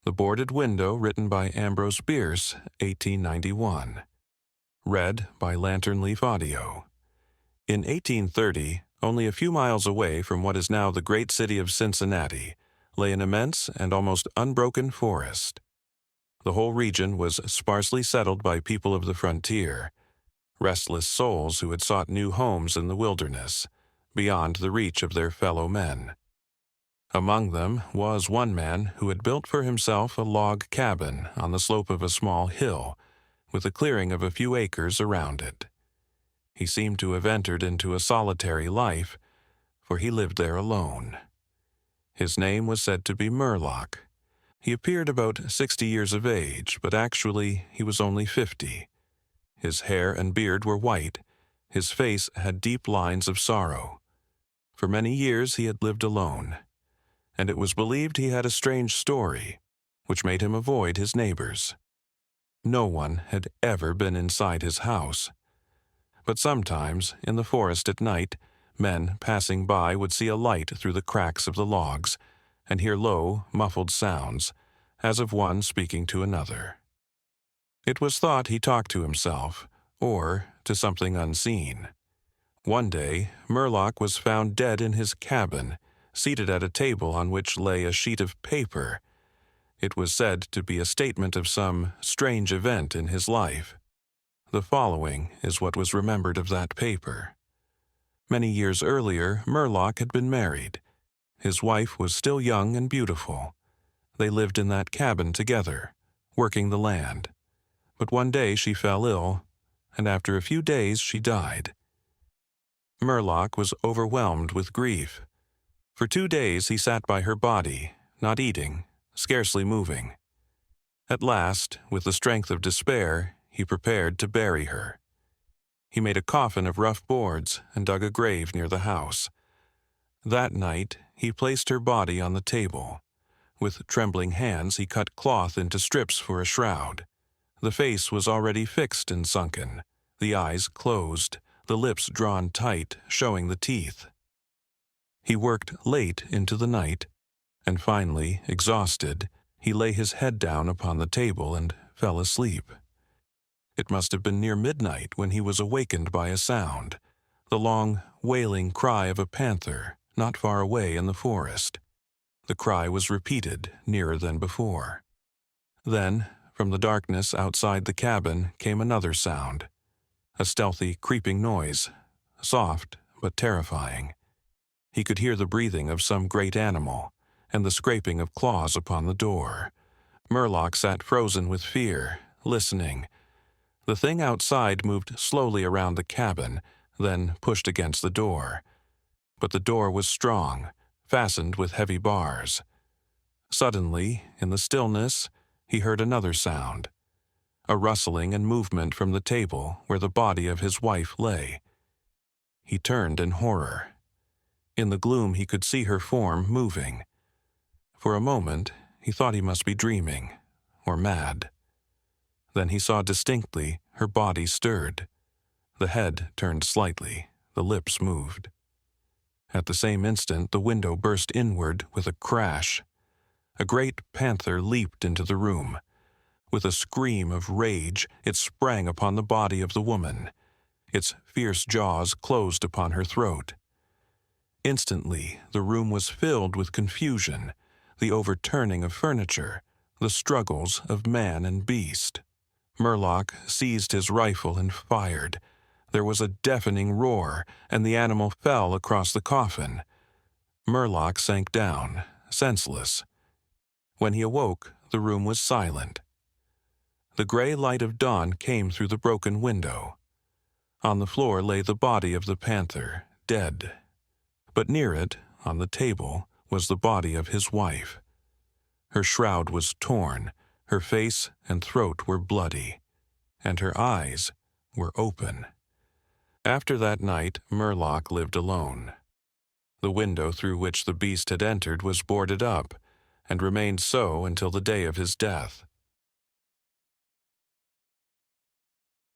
The Boarded Window, written by Ambrose Bierce, 1891. Read by LanternLeaf Audio. In 1830, only a few miles away from what is now the great city of Cincinnati, lay an immense and almost unbroken forest. The whole region was sparsely settled by people of the frontier, restless souls who had sought new homes in the wilderness, beyond the reach of their fellow men. Among them was one man who had built for himself a log cabin on the slope of a small hill, with a clearing of a few acres around it. He seemed to have entered into a solitary life, for he lived there alone. His name was said to be Murlock. He appeared about 60 years of age, but actually he was only 50. His hair and beard were white. His face had deep lines of sorrow. For many years he had lived alone, and it was believed he had a strange story, which made him avoid his neighbors. No one had ever been inside his house. But sometimes, in the forest at night, men passing by would see a light through the cracks of the logs and hear low, muffled sounds, as of one speaking to another. It was thought he talked to himself, or to something unseen. One day, Murlock was found dead in his cabin, seated at a table on which lay a sheet of paper. It was said to be a statement of some strange event in his life. The following is what was remembered of that paper. Many years earlier, Murlock had been married. His wife was still young and beautiful. They lived in that cabin together, working the land. But one day she fell ill, and after a few days she died. Murlock was overwhelmed with grief. For 2 days he sat by her body, not eating, scarcely moving. At last, with the strength of despair, he prepared to bury her. He made a coffin of rough boards and dug a grave near the house. That night he placed her body on the table. With trembling hands he cut cloth into strips for a shroud. The face was already fixed and sunken, the eyes closed, the lips drawn tight, showing the teeth. He worked late into the night, and finally, exhausted, he lay his head down upon the table and fell asleep. It must have been near midnight when he was awakened by a sound, the long, wailing cry of a panther not far away in the forest. The cry was repeated, nearer than before. Then, from the darkness outside the cabin came another sound, a stealthy, creeping noise, soft but terrifying. He could hear the breathing of some great animal and the scraping of claws upon the door. Murlock sat frozen with fear, listening. The thing outside moved slowly around the cabin, then pushed against the door. But the door was strong, fastened with heavy bars. Suddenly, in the stillness, he heard another sound, a rustling and movement from the table where the body of his wife lay. He turned in horror. In the gloom he could see her form moving. For a moment he thought he must be dreaming, or mad. Then he saw distinctly her body stirred. The head turned slightly, the lips moved. At the same instant the window burst inward with a crash. A great panther leaped into the room. With a scream of rage, it sprang upon the body of the woman. Its fierce jaws closed upon her throat. Instantly, the room was filled with confusion, the overturning of furniture, the struggles of man and beast. Murlock seized his rifle and fired. There was a deafening roar, and the animal fell across the coffin. Murlock sank down, senseless. When he awoke, the room was silent. The gray light of dawn came through the broken window. On the floor lay the body of the panther, dead. But near it, on the table, was the body of his wife. Her shroud was torn, her face and throat were bloody, and her eyes were open. After that night, Murlock lived alone. The window through which the beast had entered was boarded up, and remained so until the day of his death.